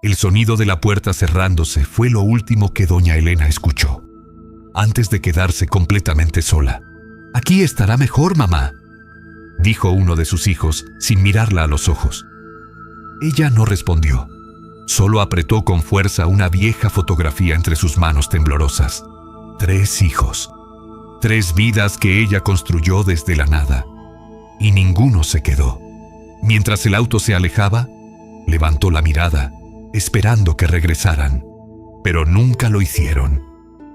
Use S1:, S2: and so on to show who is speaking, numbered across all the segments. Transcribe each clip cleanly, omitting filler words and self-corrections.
S1: El sonido de la puerta cerrándose fue lo último que doña Elena escuchó, antes de quedarse completamente sola. «Aquí estará mejor, mamá», dijo uno de sus hijos sin mirarla a los ojos. Ella no respondió. Solo apretó con fuerza una vieja fotografía entre sus manos temblorosas. 3 hijos. 3 vidas que ella construyó desde la nada. Y ninguno se quedó. Mientras el auto se alejaba, levantó la mirada, esperando que regresaran. Pero nunca lo hicieron.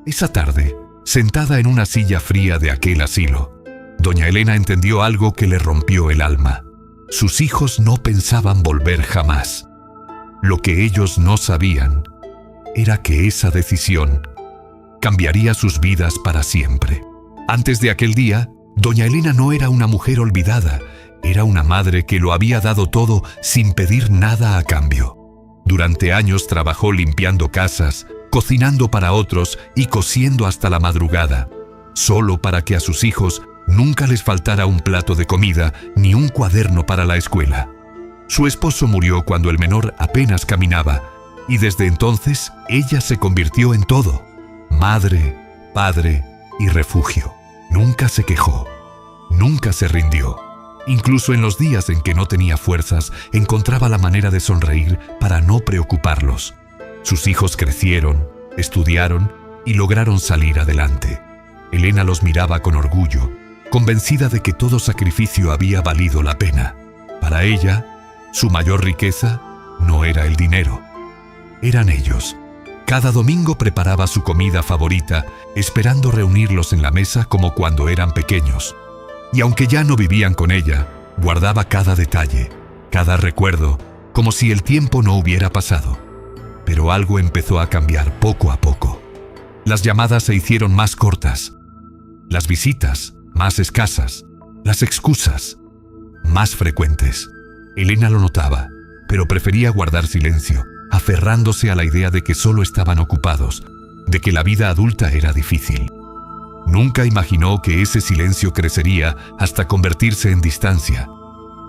S1: Esa tarde, sentada en una silla fría de aquel asilo, doña Elena entendió algo que le rompió el alma. Sus hijos no pensaban volver jamás. Lo que ellos no sabían era que esa decisión cambiaría sus vidas para siempre. Antes de aquel día, doña Elena no era una mujer olvidada, era una madre que lo había dado todo sin pedir nada a cambio. Durante años trabajó limpiando casas, cocinando para otros y cosiendo hasta la madrugada, solo para que a sus hijos nunca les faltara un plato de comida ni un cuaderno para la escuela. Su esposo murió cuando el menor apenas caminaba, y desde entonces ella se convirtió en todo: madre, padre y refugio. Nunca se quejó, nunca se rindió. Incluso en los días en que no tenía fuerzas, encontraba la manera de sonreír para no preocuparlos. Sus hijos crecieron, estudiaron y lograron salir adelante. Elena los miraba con orgullo, convencida de que todo sacrificio había valido la pena. Para ella, su mayor riqueza no era el dinero, eran ellos. Cada domingo preparaba su comida favorita, esperando reunirlos en la mesa como cuando eran pequeños. Y aunque ya no vivían con ella, guardaba cada detalle, cada recuerdo, como si el tiempo no hubiera pasado. Pero algo empezó a cambiar poco a poco. Las llamadas se hicieron más cortas, las visitas más escasas, las excusas más frecuentes. Elena lo notaba, pero prefería guardar silencio, aferrándose a la idea de que solo estaban ocupados, de que la vida adulta era difícil. Nunca imaginó que ese silencio crecería hasta convertirse en distancia,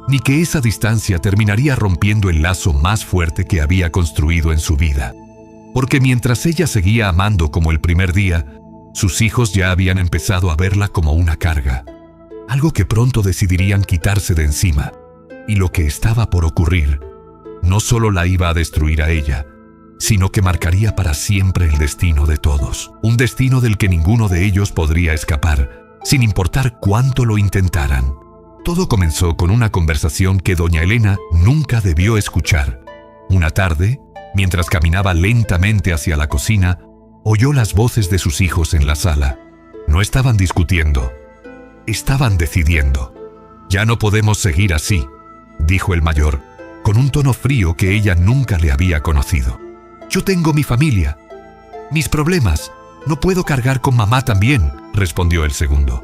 S1: ni que esa distancia terminaría rompiendo el lazo más fuerte que había construido en su vida. Porque mientras ella seguía amando como el primer día, sus hijos ya habían empezado a verla como una carga, algo que pronto decidirían quitarse de encima. Y lo que estaba por ocurrir no solo la iba a destruir a ella, sino que marcaría para siempre el destino de todos. Un destino del que ninguno de ellos podría escapar, sin importar cuánto lo intentaran. Todo comenzó con una conversación que doña Elena nunca debió escuchar. Una tarde, mientras caminaba lentamente hacia la cocina, oyó las voces de sus hijos en la sala. No estaban discutiendo, estaban decidiendo. «Ya no podemos seguir así», dijo el mayor, con un tono frío que ella nunca le había conocido. «Yo tengo mi familia, mis problemas. No puedo cargar con mamá también», respondió el segundo.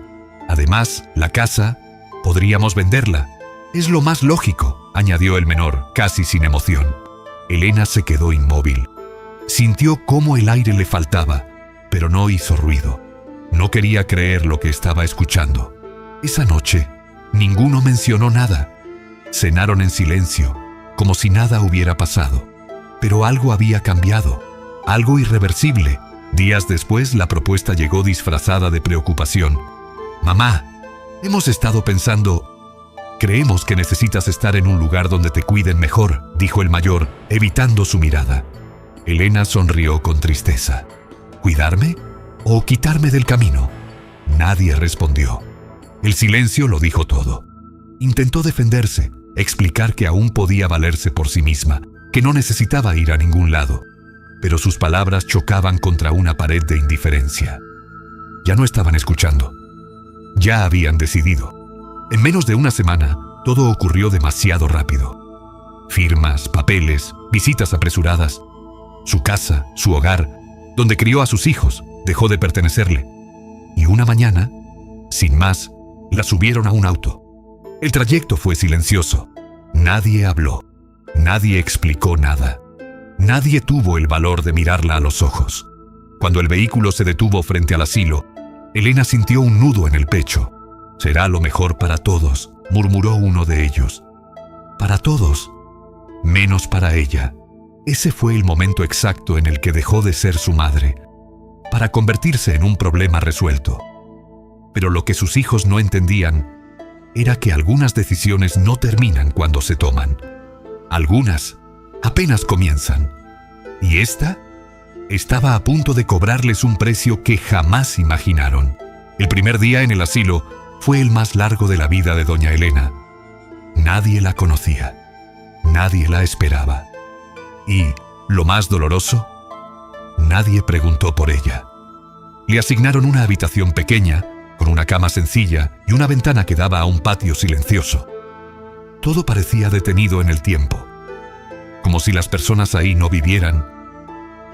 S1: «Además, la casa, podríamos venderla. Es lo más lógico», añadió el menor, casi sin emoción. Elena se quedó inmóvil. Sintió cómo el aire le faltaba, pero no hizo ruido. No quería creer lo que estaba escuchando. Esa noche, ninguno mencionó nada. Cenaron en silencio, como si nada hubiera pasado. Pero algo había cambiado, algo irreversible. Días después, la propuesta llegó disfrazada de preocupación. «Mamá, hemos estado pensando... Creemos que necesitas estar en un lugar donde te cuiden mejor», dijo el mayor, evitando su mirada. Elena sonrió con tristeza. «¿Cuidarme o quitarme del camino?». Nadie respondió. El silencio lo dijo todo. Intentó defenderse, explicar que aún podía valerse por sí misma, que no necesitaba ir a ningún lado. Pero sus palabras chocaban contra una pared de indiferencia. Ya no estaban escuchando. Ya habían decidido. En menos de una semana, todo ocurrió demasiado rápido. Firmas, papeles, visitas apresuradas. Su casa, su hogar, donde crió a sus hijos, dejó de pertenecerle. Y una mañana, sin más, la subieron a un auto. El trayecto fue silencioso. Nadie habló. Nadie explicó nada. Nadie tuvo el valor de mirarla a los ojos. Cuando el vehículo se detuvo frente al asilo, Elena sintió un nudo en el pecho. «Será lo mejor para todos», murmuró uno de ellos. «Para todos, menos para ella». Ese fue el momento exacto en el que dejó de ser su madre, para convertirse en un problema resuelto. Pero lo que sus hijos no entendían era que algunas decisiones no terminan cuando se toman. Algunas apenas comienzan. Y esta estaba a punto de cobrarles un precio que jamás imaginaron. El primer día en el asilo fue el más largo de la vida de doña Elena. Nadie la conocía, nadie la esperaba. Y, lo más doloroso, nadie preguntó por ella. Le asignaron una habitación pequeña, con una cama sencilla y una ventana que daba a un patio silencioso. Todo parecía detenido en el tiempo, como si las personas ahí no vivieran,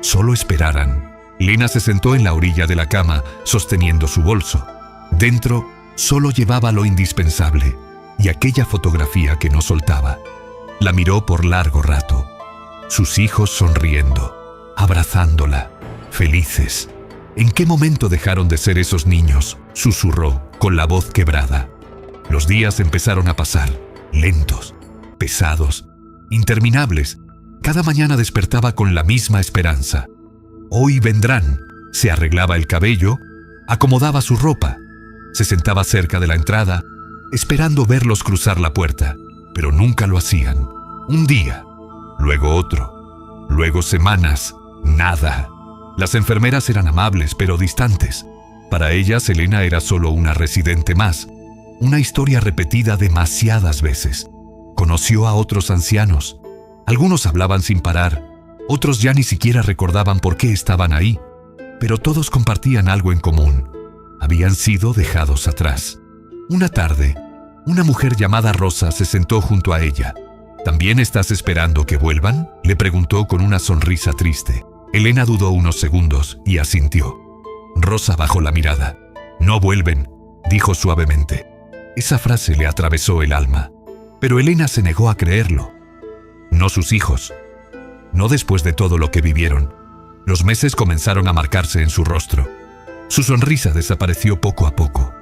S1: solo esperaran. Lena se sentó en la orilla de la cama, sosteniendo su bolso. Dentro, solo llevaba lo indispensable y aquella fotografía que no soltaba. La miró por largo rato. Sus hijos sonriendo, abrazándola, felices. ¿En qué momento dejaron de ser esos niños?, susurró, con la voz quebrada. Los días empezaron a pasar, lentos, pesados, interminables. Cada mañana despertaba con la misma esperanza. Hoy vendrán. Se arreglaba el cabello, acomodaba su ropa, se sentaba cerca de la entrada, esperando verlos cruzar la puerta, pero nunca lo hacían. Un día, luego otro, luego semanas, nada. Las enfermeras eran amables pero distantes. Para ellas, Elena era solo una residente más, una historia repetida demasiadas veces. Conoció a otros ancianos. Algunos hablaban sin parar, otros ya ni siquiera recordaban por qué estaban ahí, pero todos compartían algo en común. Habían sido dejados atrás. Una tarde, una mujer llamada Rosa se sentó junto a ella. ¿También estás esperando que vuelvan?, le preguntó con una sonrisa triste. Elena dudó unos segundos y asintió. Rosa bajó la mirada. No vuelven, dijo suavemente. Esa frase le atravesó el alma, pero Elena se negó a creerlo. No sus hijos. No después de todo lo que vivieron. Los meses comenzaron a marcarse en su rostro. Su sonrisa desapareció poco a poco.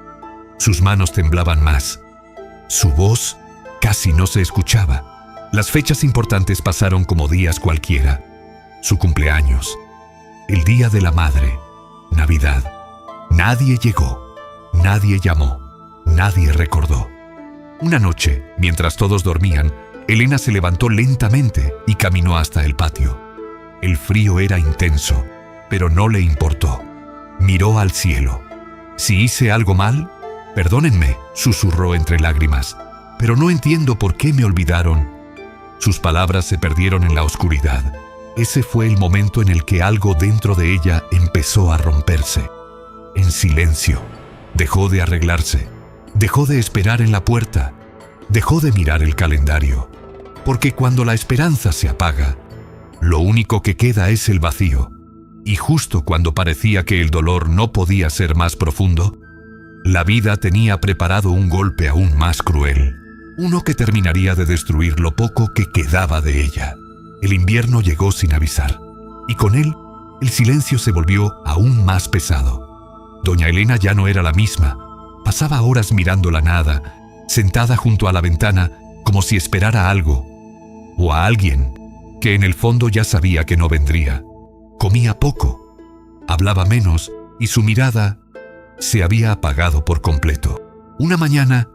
S1: Sus manos temblaban más. Su voz casi no se escuchaba. Las fechas importantes pasaron como días cualquiera. Su cumpleaños, el Día de la Madre, Navidad. Nadie llegó, nadie llamó, nadie recordó. Una noche, mientras todos dormían, Elena se levantó lentamente y caminó hasta el patio. El frío era intenso, pero no le importó. Miró al cielo. ¿Si hice algo mal? Perdónenme, susurró entre lágrimas, pero no entiendo por qué me olvidaron. Sus palabras se perdieron en la oscuridad. Ese fue el momento en el que algo dentro de ella empezó a romperse. En silencio, dejó de arreglarse, dejó de esperar en la puerta, dejó de mirar el calendario. Porque cuando la esperanza se apaga, lo único que queda es el vacío. Y justo cuando parecía que el dolor no podía ser más profundo, la vida tenía preparado un golpe aún más cruel, uno que terminaría de destruir lo poco que quedaba de ella. El invierno llegó sin avisar, y con él, el silencio se volvió aún más pesado. Doña Elena ya no era la misma. Pasaba horas mirando la nada, sentada junto a la ventana, como si esperara algo, o a alguien, que en el fondo ya sabía que no vendría. Comía poco, hablaba menos, y su mirada se había apagado por completo. Una mañana,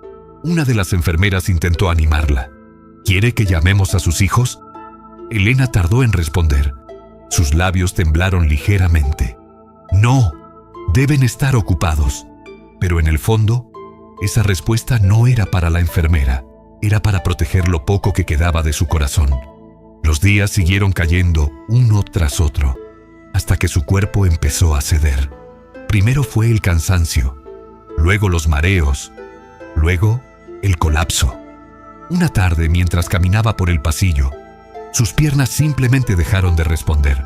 S1: una de las enfermeras intentó animarla. ¿Quiere que llamemos a sus hijos? Elena tardó en responder. Sus labios temblaron ligeramente. No, deben estar ocupados. Pero en el fondo, esa respuesta no era para la enfermera, era para proteger lo poco que quedaba de su corazón. Los días siguieron cayendo uno tras otro, hasta que su cuerpo empezó a ceder. Primero fue el cansancio, luego los mareos, luego el colapso. Una tarde, mientras caminaba por el pasillo, sus piernas simplemente dejaron de responder.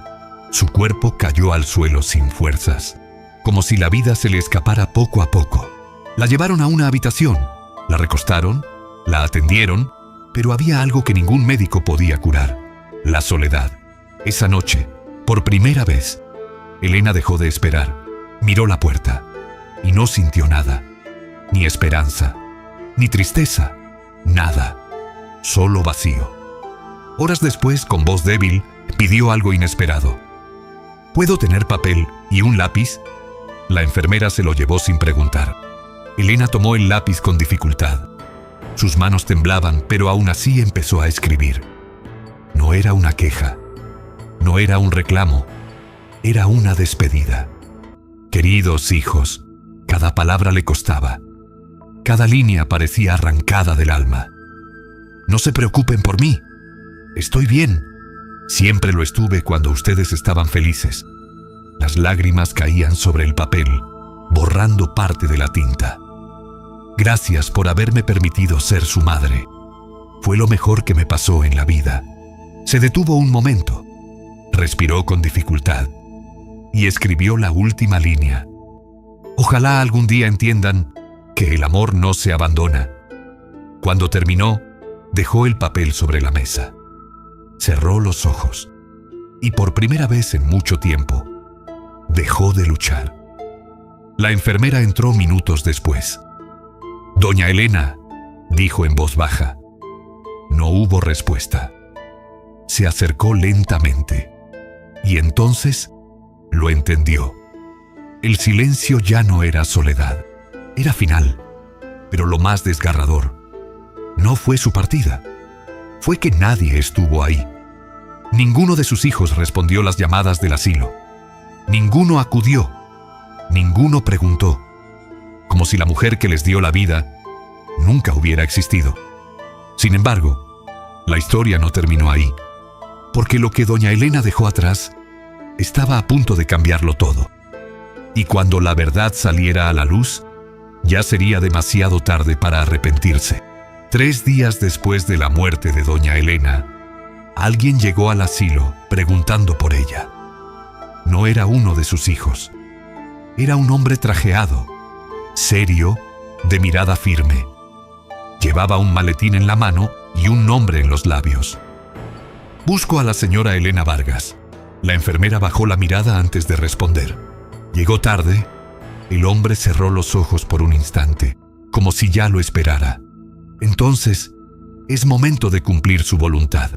S1: Su cuerpo cayó al suelo sin fuerzas, como si la vida se le escapara poco a poco. La llevaron a una habitación, la recostaron, la atendieron, pero había algo que ningún médico podía curar: la soledad. Esa noche, por primera vez, Elena dejó de esperar, miró la puerta y no sintió nada, ni esperanza, ni tristeza, nada, solo vacío. Horas después, con voz débil, Pidió algo inesperado. ¿Puedo tener papel y un lápiz? La enfermera se lo llevó sin preguntar. Elena tomó el lápiz con dificultad. Sus manos temblaban, pero aún así empezó a escribir. No era una queja, no era un reclamo, era una despedida. Queridos hijos, cada palabra le costaba. Cada línea parecía arrancada del alma. No se preocupen por mí. Estoy bien. Siempre lo estuve cuando ustedes estaban felices. Las lágrimas caían sobre el papel, borrando parte de la tinta. Gracias por haberme permitido ser su madre. Fue lo mejor que me pasó en la vida. Se detuvo un momento, respiró con dificultad y escribió la última línea. Ojalá algún día entiendan que el amor no se abandona. Cuando terminó, dejó el papel sobre la mesa. Cerró los ojos y por primera vez en mucho tiempo, dejó de luchar. La enfermera entró minutos después. «Doña Elena», dijo en voz baja. No hubo respuesta. Se acercó lentamente y entonces lo entendió. El silencio ya no era soledad, era final, pero lo más desgarrador no fue su partida, fue que nadie estuvo ahí. Ninguno de sus hijos respondió las llamadas del asilo. Ninguno acudió, ninguno preguntó, como si la mujer que les dio la vida nunca hubiera existido. Sin embargo, la historia no terminó ahí, porque lo que doña Elena dejó atrás estaba a punto de cambiarlo todo. Y cuando la verdad saliera a la luz, ya sería demasiado tarde para arrepentirse. 3 días después de la muerte de doña Elena, alguien llegó al asilo preguntando por ella. No era uno de sus hijos. Era un hombre trajeado, serio, de mirada firme. Llevaba un maletín en la mano y un nombre en los labios. Busco a la señora Elena Vargas. La enfermera bajó la mirada antes de responder. Llegó tarde. El hombre cerró los ojos por un instante, como si ya lo esperara. Entonces, es momento de cumplir su voluntad.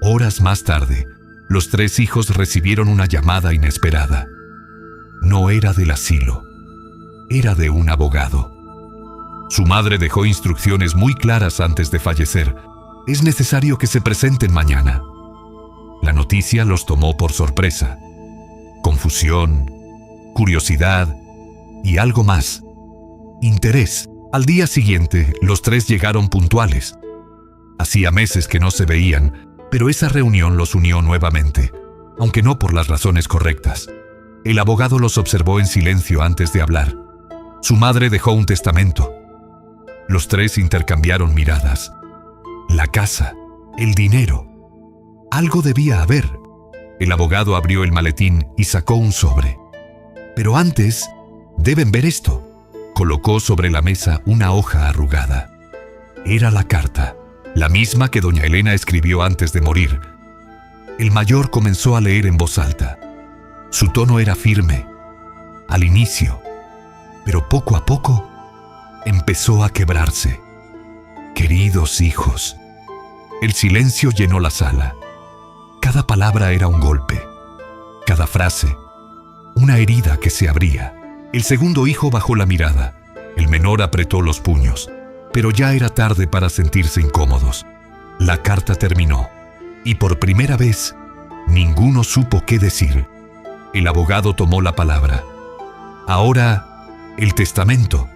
S1: Horas más tarde, los 3 hijos recibieron una llamada inesperada. No era del asilo, era de un abogado. Su madre dejó instrucciones muy claras antes de fallecer. Es necesario que se presenten mañana. La noticia los tomó por sorpresa. Confusión, curiosidad y algo más. Interés. Al día siguiente, los 3 llegaron puntuales. Hacía meses que no se veían, pero esa reunión los unió nuevamente, aunque no por las razones correctas. El abogado los observó en silencio antes de hablar. Su madre dejó un testamento. Los 3 intercambiaron miradas. La casa, el dinero. Algo debía haber. El abogado abrió el maletín y sacó un sobre. Pero antes, deben ver esto. Colocó sobre la mesa una hoja arrugada. Era la carta, la misma que doña Elena escribió antes de morir. El mayor comenzó a leer en voz alta. Su tono era firme, al inicio, pero poco a poco empezó a quebrarse. Queridos hijos. El silencio llenó la sala. Cada palabra era un golpe, cada frase, una herida que se abría. El segundo hijo bajó la mirada. El menor apretó los puños, pero ya era tarde para sentirse incómodos. La carta terminó, y por primera vez, ninguno supo qué decir. El abogado tomó la palabra. Ahora, el testamento.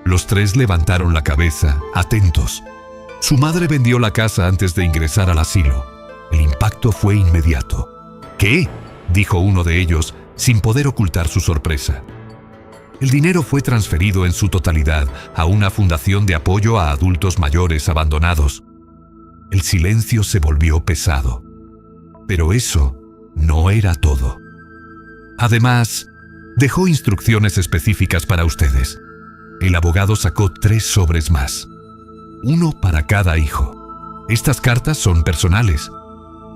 S1: Los 3 levantaron la cabeza, atentos. Su madre vendió la casa antes de ingresar al asilo. El impacto fue inmediato. ¿Qué?, dijo uno de ellos, sin poder ocultar su sorpresa. El dinero fue transferido en su totalidad a una fundación de apoyo a adultos mayores abandonados. El silencio se volvió pesado. Pero eso no era todo. Además, dejó instrucciones específicas para ustedes. El abogado sacó 3 sobres más. Uno para cada hijo. Estas cartas son personales.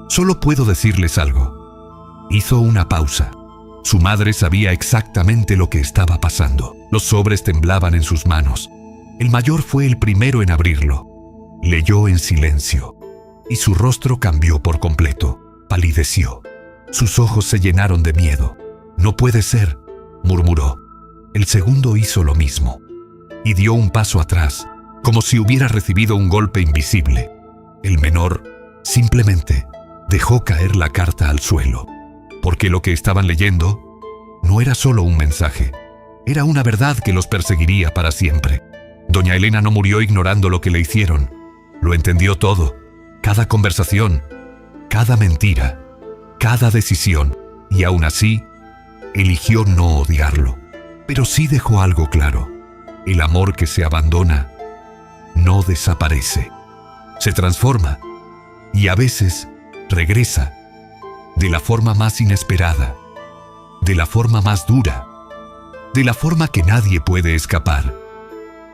S1: Solo puedo decirles algo. Hizo una pausa. Su madre sabía exactamente lo que estaba pasando. Los sobres temblaban en sus manos. El mayor fue el primero en abrirlo. Leyó en silencio, y su rostro cambió por completo. palideció. Sus ojos se llenaron de miedo. «No puede ser», murmuró. El segundo hizo lo mismo y dio un paso atrás, como si hubiera recibido un golpe invisible. El menor simplemente dejó caer la carta al suelo, porque lo que estaban leyendo no era solo un mensaje, era una verdad que los perseguiría para siempre. Doña Elena no murió ignorando lo que le hicieron. Lo entendió todo, cada conversación, cada mentira, cada decisión, y aún así, eligió no odiarlo. Pero sí dejó algo claro: el amor que se abandona no desaparece, se transforma y a veces regresa de la forma más inesperada, de la forma más dura, de la forma que nadie puede escapar.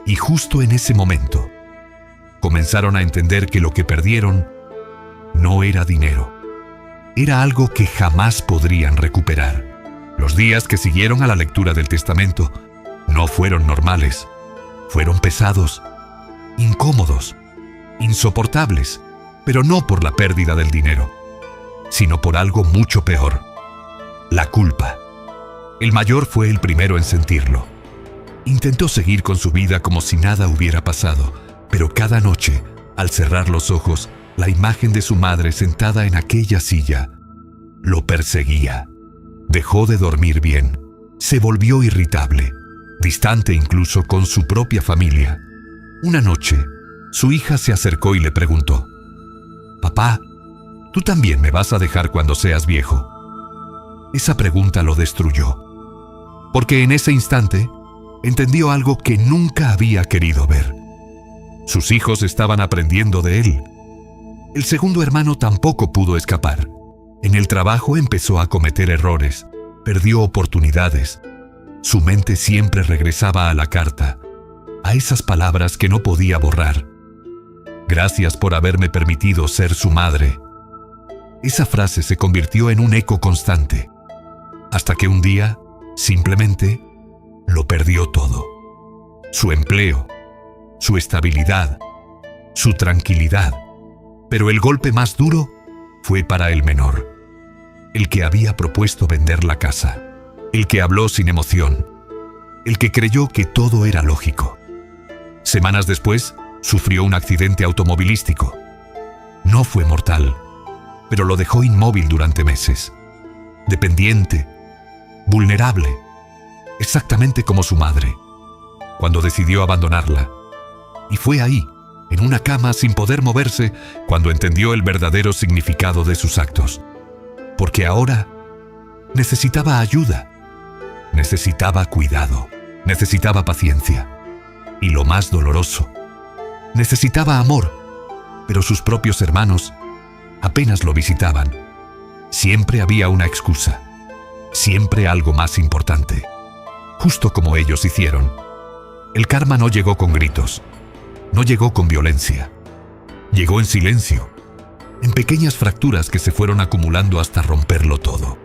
S1: Y justo en ese momento, comenzaron a entender que lo que perdieron no era dinero, era algo que jamás podrían recuperar. Los días que siguieron a la lectura del testamento no fueron normales, fueron pesados, incómodos, insoportables, pero no por la pérdida del dinero, sino por algo mucho peor: la culpa. El mayor fue el primero en sentirlo. Intentó seguir con su vida como si nada hubiera pasado, pero cada noche, al cerrar los ojos, la imagen de su madre sentada en aquella silla lo perseguía. Dejó de dormir bien, se volvió irritable, distante incluso con su propia familia. Una noche, su hija se acercó y le preguntó: «Papá, ¿tú también me vas a dejar cuando seas viejo?». Esa pregunta lo destruyó, porque en ese instante entendió algo que nunca había querido ver. Sus hijos estaban aprendiendo de él. El segundo hermano tampoco pudo escapar. En el trabajo empezó a cometer errores, perdió oportunidades. Su mente siempre regresaba a la carta, a esas palabras que no podía borrar. «Gracias por haberme permitido ser su madre». Esa frase se convirtió en un eco constante, hasta que un día, simplemente, lo perdió todo. Su empleo, su estabilidad, su tranquilidad. Pero el golpe más duro fue para el menor, el que había propuesto vender la casa, el que habló sin emoción, el que creyó que todo era lógico. Semanas después, sufrió un accidente automovilístico. No fue mortal, pero lo dejó inmóvil durante meses, dependiente, vulnerable, exactamente como su madre, cuando decidió abandonarla. Y fue ahí, en una cama sin poder moverse, cuando entendió el verdadero significado de sus actos. Porque ahora necesitaba ayuda, necesitaba cuidado, necesitaba paciencia. Y lo más doloroso, necesitaba amor, pero sus propios hermanos apenas lo visitaban. Siempre había una excusa, siempre algo más importante. Justo como ellos hicieron. El karma no llegó con gritos, no llegó con violencia. Llegó en silencio, en pequeñas fracturas que se fueron acumulando hasta romperlo todo.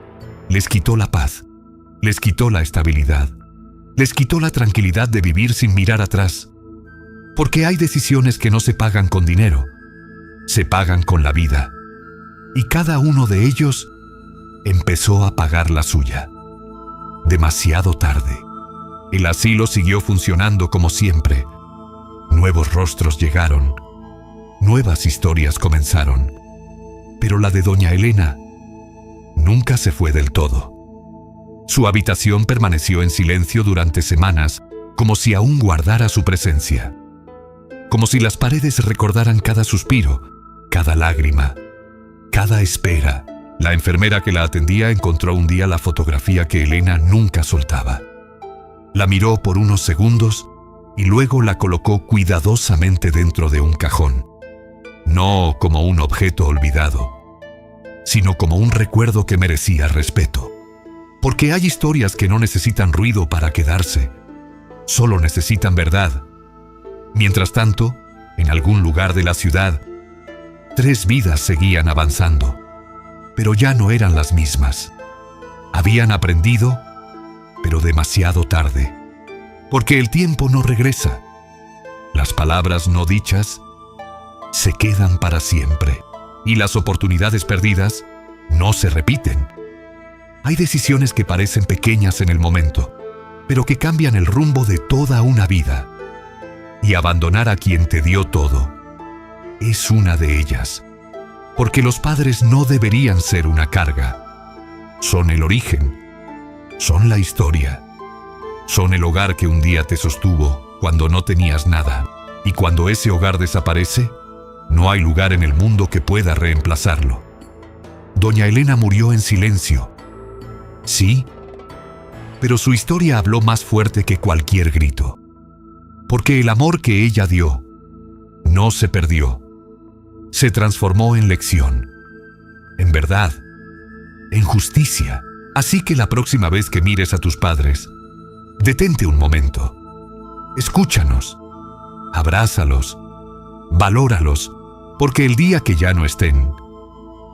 S1: Les quitó la paz, les quitó la estabilidad, les quitó la tranquilidad de vivir sin mirar atrás. Porque hay decisiones que no se pagan con dinero, se pagan con la vida. Y cada uno de ellos empezó a pagar la suya. Demasiado tarde. El asilo siguió funcionando como siempre. Nuevos rostros llegaron, nuevas historias comenzaron. Pero la de doña Elena nunca se fue del todo. Su habitación permaneció en silencio durante semanas, como si aún guardara su presencia. Como si las paredes recordaran cada suspiro, cada lágrima, cada espera. La enfermera que la atendía encontró un día la fotografía que Elena nunca soltaba. La miró por unos segundos y luego la colocó cuidadosamente dentro de un cajón. No como un objeto olvidado, sino como un recuerdo que merecía respeto. Porque hay historias que no necesitan ruido para quedarse, solo necesitan verdad. Mientras tanto, en algún lugar de la ciudad, 3 vidas seguían avanzando, pero ya no eran las mismas. Habían aprendido, pero demasiado tarde, porque el tiempo no regresa. Las palabras no dichas se quedan para siempre, y las oportunidades perdidas no se repiten. Hay decisiones que parecen pequeñas en el momento, pero que cambian el rumbo de toda una vida. Y abandonar a quien te dio todo es una de ellas. Porque los padres no deberían ser una carga. Son el origen. Son la historia. Son el hogar que un día te sostuvo cuando no tenías nada. Y cuando ese hogar desaparece, no hay lugar en el mundo que pueda reemplazarlo. Doña Elena murió en silencio. Sí, pero su historia habló más fuerte que cualquier grito. Porque el amor que ella dio no se perdió. Se transformó en lección, en verdad, en justicia. Así que la próxima vez que mires a tus padres, detente un momento. Escúchanos, abrázalos, valóralos, porque el día que ya no estén,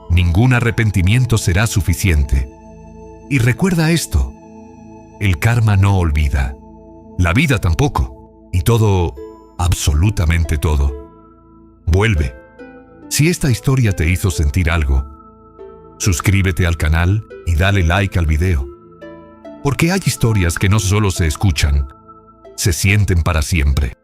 S1: ningún arrepentimiento será suficiente. Y recuerda esto, el karma no olvida, la vida tampoco, y todo, absolutamente todo, vuelve. Si esta historia te hizo sentir algo, suscríbete al canal y dale like al video. Porque hay historias que no solo se escuchan, se sienten para siempre.